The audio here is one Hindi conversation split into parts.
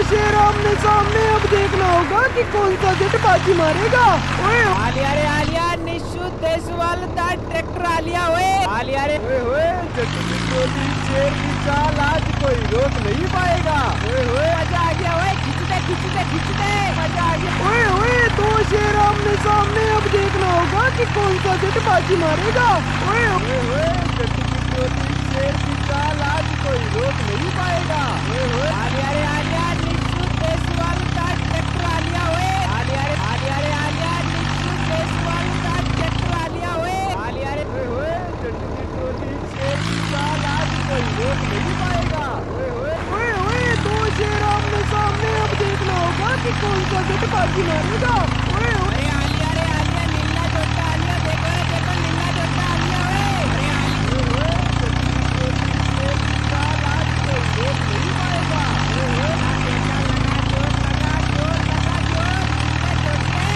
शेर आमने सामने, अब देखना होगा कि कौन सा जेट बाजी मारेगा। ओए आलिया रे आलिया, निशु देशवाल दा ट्रैक्टर आलिया ओए। आलिया रे ओए होए, जट्टू की टोली शेर की चाल, आज कोई रोक नहीं पाएगा। ओए होए, मजा आ गया ओए, खींच दे मजा आ गया। ओए होए, दो शेर आमने सामने, अब देखना होगा कि कौन सा जेट बाजी मारेगा। ओए होए, जट्टू की टोली शेर की चाल, आज कोई रोक नहीं पाएगा। ओए होए, आलिया रे आलिया, निशु देशवाल दा ट्रैक्टर आलिया ओए। आलिया रे आलिया, निशु देशवाल दा ट्रैक्टर आलिया ओए। आलिया रे ओए होए, जट्टू की टोली शेर की चाल, आज कोई रोक नहीं पाएगा। ओए होए, दो शेर आमने सामने, अब देखना होगा कि कौन सा जेट बाजी मारेगा। ओए होए, अरे आलिया रे आलिया, नीला जोटा आलिया, देखो रे देखो, नीला जोटा आलिया ओए। अरे आलिया ओए होए, जट्टू की टोली शेर की चाल, आज कोई रोक नहीं पाएगा। ओए होए, जोटा लगा जोर, लगा जोर, लगा जोर, नीले जोटे।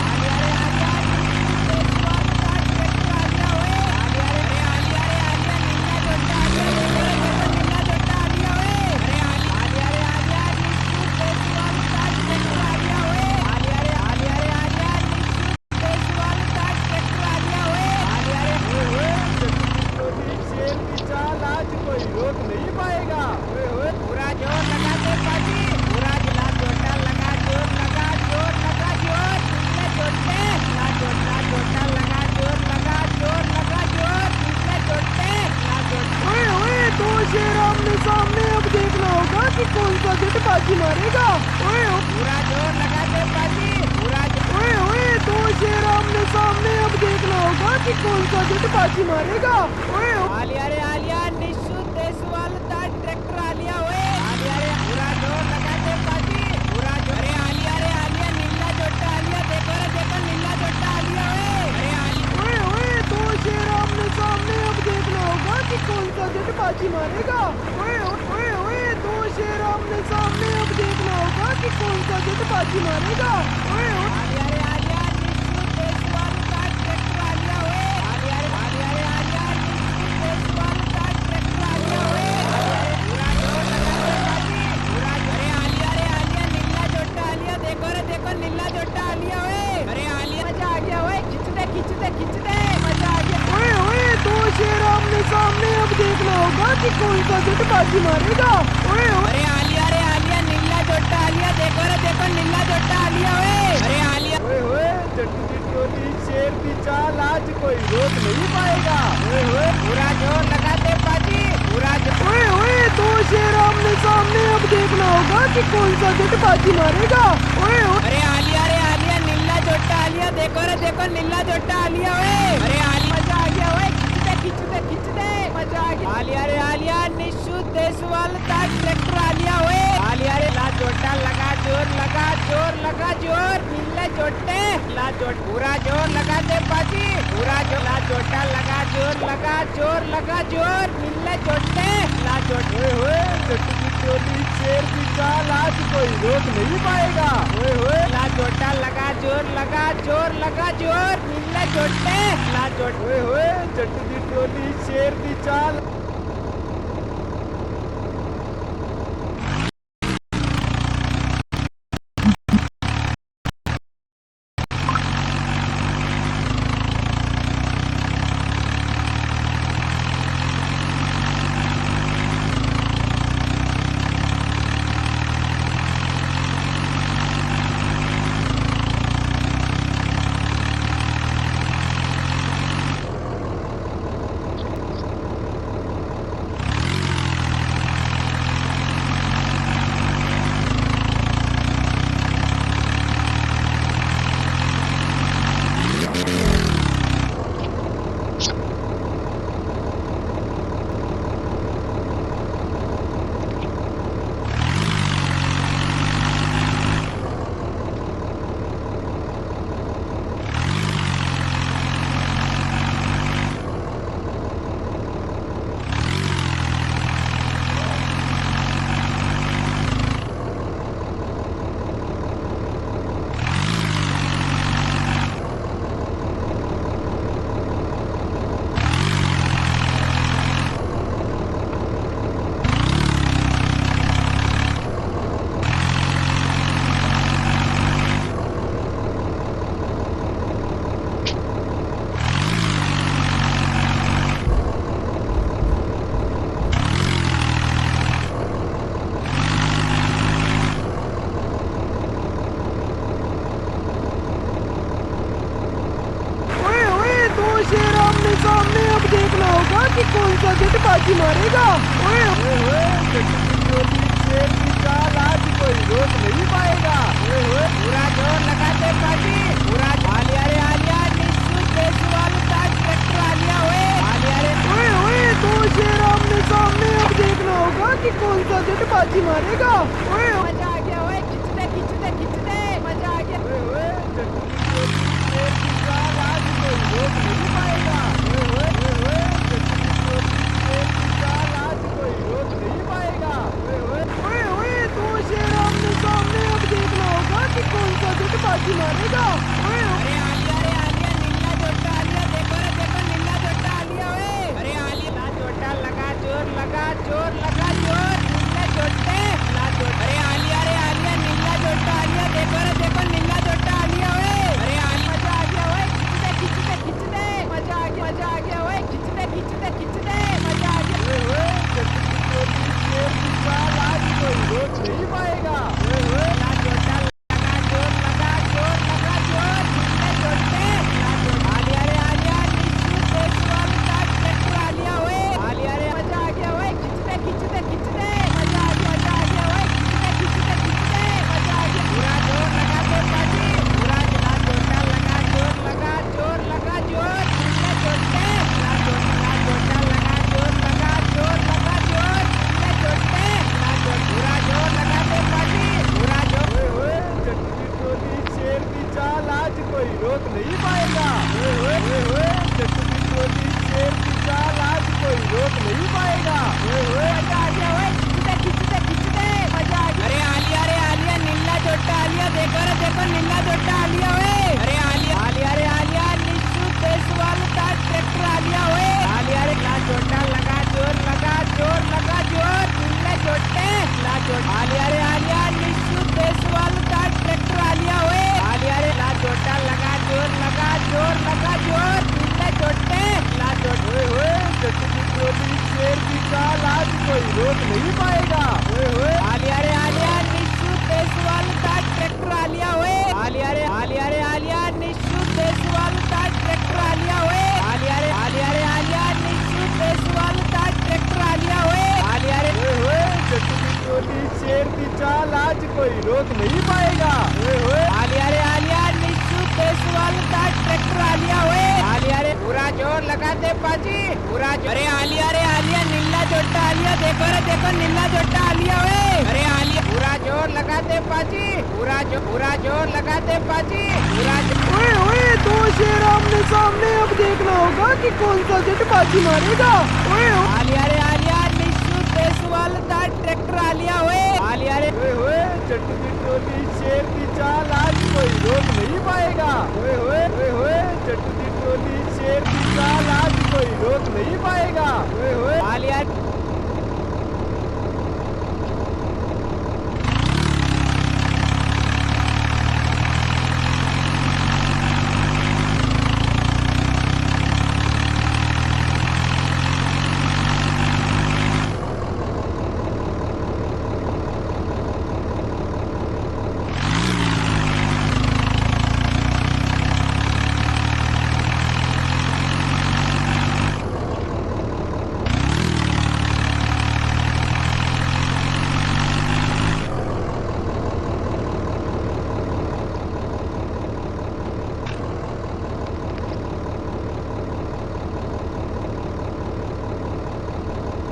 आलिया रे आलिया, निशु देशवाल दा ट्रैक्टर आलिया ओए। आलिया रे आलिया, नीला जोटा आलिया, देखो रे देखो, नीला जोटा आलिया ओए। अरे आलिया रे आलिया, निशु देशवाल दा ट्रैक्टर आलिया ओए। आलिया रे आलिया, निशु देशवाल दा ट्रैक्टर आलिया ओए। आलिया रे ओए होए, जट्टू की टोली शेर की चाल, आज कोई रोक नहीं पाएगा। ओए होए, पूरा जोर लगा दे बाजी, पूरा ला जोटा लगा जोर, लगा जोर, लगा जोर, नीले जोटे। ला जोटा लगा जोर, लगा जोर, लगा जोर, नीले जोटे। ला जोटा ओए होए, दो शेर आमने सामने, अब देखना होगा कि कौन सा जेट बाजी मारेगा। ओए पूरा जोर लगा दे बाजी, पूरा जोर। ओए होए, दो शेर आमने सामने, अब देखना होगा कि कौन सा जेट बाजी मारेगा। ओए आलिया रे आलिया, निशु देशवाल दा ट्रैक्टर आलिया ओए। आलिया रे पूरा जोर लगा दे बाजी, पूरा जोर। अरे आलिया रे आलिया, नीला जोटा आलिया, देखो रे देखो, नीला जोटा आलिया ओए। अरे आलिया ओए होए, दो शेर आमने सामने, अब देखना होगा कि कौन सा जेट बाजी मारेगा। ओए होए, दो शेर आमने सामने, अब देखना होगा कि कौन सा जेट बाजी मारेगा। ओए आलिया रे आलिया, निशु देशवाल दा ट्रैक्टर आलिया ओए। आलिया रे आलिया, निशु देशवाल दा ट्रैक्टर आलिया ओए। पूरा जोर लगा दे बाजी, पूरा जोर। अरे आलिया रे आलिया, नीला जोटा आलिया, देखो रे देखो, नीला जोटा आलिया ओए। अरे आलिया मजा आ गया ओए, खींच दे मजा आ गया। ओए होए, दो शेर आमने सामने, अब देखना होगा कि कौन सा जेट बाजी मारेगा। ओए अरे आलिया रे आलिया, नीला जोटा आलिया, देखो रे देखो, नीला जोटा आलिया ओए। अरे आलिया ओए होए, जट्टू की टोली शेर की चाल, आज कोई रोक नहीं पाएगा। ओए होए, पूरा जोर लगा दे बाजी, पूरा जोर। ओए होए, दो शेर आमने सामने, अब देखना होगा कि कौन सा जेट बाजी मारेगा। ओए होए, अरे आलिया रे आलिया, नीला जोटा आलिया, देखो रे देखो, नीला जोटा आलिया ओए। अरे आलिया मजा आ गया ओए, खींच दे मजा आ गया। आलिया रे आलिया, निशु देशवाल दा ट्रैक्टर आलिया ओए। आलिया रे ला जोटा लगा जोर, लगा जोर, लगा जोर, नीले जोटे। ला जोट पूरा जोर लगा दे बाजी, पूरा जोर। ला जोटा लगा जोर, लगा जोर, लगा जोर, नीले जोटे। ला जोट ओए होए, जट्टू की टोली शेर की चाल, आज कोई रोक नहीं पाएगा। ओए होए, ला जोटा लगा जोर, लगा जोर, लगा जोर, नीले जोटे। ला जोट ओए होए, जट्टू की टोली शेर की चाल। बाजी मारेगा। ओए ओए ओए जट्टू की टोली शेर की चाल आज कोई रोक नहीं पाएगा। ओए ओए पूरा जोर लगाते पाजी पूरा आलिया रे आलिया निशु देशवाल का ट्रैक्टर आलिया ओए आलिया रे ओए ओए दो शेर आमने सामने, अब देखना होगा कि कौन सा जट बाजी मारेगा। ओए मजा आ गया ओए खिंचते खिंचते खिंचते मजा आ गया। ओए ओए जट्टू की टोली शेर की चाल आज कोई रोक नहीं पाएगा। ओए ओए ओए जट्टू की टोली शेर की चाल आज कोई रोक नहीं पाएगा। ओए ओए ओए ओए दो शेर आमने सामने, अब देखना होगा कि कौन सा जट बाजी मारेगा। ओए अरे आलिया नीला जोटा आलिया देखो रे देखो नीला जोटा आलिया ओए अरे आलिया जोटा लगा जोर नीला जोटे ला जोट अरे आलिया नीला जोटा आलिया देखो रे देखो नीला जोटा आलिया ओए अरे आलिया मजा आ गया ओए खिंचते खिंचते मजा आ गया ओए खिंचते खिंचते मजा आ गया। ओए ओए जट्टू की टोली शेर की चाल आज कोई रोक नहीं पाएगा। ओए ओए ला जोटा लगा जोर नीला जोटे ला जोट आलिया निशु देशवाल का ट्रैक्टर आलिया ओए आलिया रे मजा आ गया ओए खिंचते मजा आ गया ओए खिंचते मजा आ गया। पूरा जोर लगाते पाजी पूरा ला जोटा लगा जोर नीला जोटे ला जोटा लगा जोर नीला जोटे ला जोट पूरा जोर लगाते पाजी पूरा जोर। ओए ओए जट्टू की टोली शेर की चाल आज कोई रोक नहीं पाएगा। ओए ओए जट्टू की टोली शेर की चाल आज कोई रोक नहीं पाएगा। ओए ओए मजा आ गया ओए खिंचते मजा आ गया। अरे आलिया नीला जोटा आलिया देखो रे देखो नीला जोटा आलिया ओए अरे आलिया निशु देशवाल का ट्रैक्टर आलिया ओए आलिया रे ला जोटा लगा जोर नीला जोटे ला जोट आलिया निशु देशवाल का ट्रैक्टर आलिया ओए आलिया रे ला जोटा लगा जोर नीला जोटे ला जोट। ओए ओए जट्टू की टोली शेर की चाल आज कोई रोक नहीं पाएगा। ओए ओए आलिया निशु देशवाल का ट्रैक्टर आलिया ओए आलिया निशु देशवाल का ट्रैक्टर आलिया ओए आलिया निशु देशवाल का ट्रैक्टर आलिया ओए ओए जट्टू की टोली शेर की चाल आज कोई रोक नहीं पाएगा। ओए ओए आलिया निशु देशवाल का ट्रैक्टर आलिया ओए पूरा जोर लगाते पाजी पूरा अरे आलिया नीला जोटा आलिया देखो रे देखो नीला जोटा आलिया ओए अरे आलिया पूरा जोर लगाते पाजी पूरा जोर लगाते पाजी पूरा ओए ओए दो शेर आमने सामने, अब देखना होगा कि कौन सा जट बाजी मारेगा। ओए आलिया निशु देशवाल का ट्रैक्टर आलिया ओए ओए जट्टू की टोली शेर की चाल आज कोई रोक नहीं पाएगा। ओए ओए जट्टू की टोली शेर की चाल आज कोई रोक नहीं पाएगा।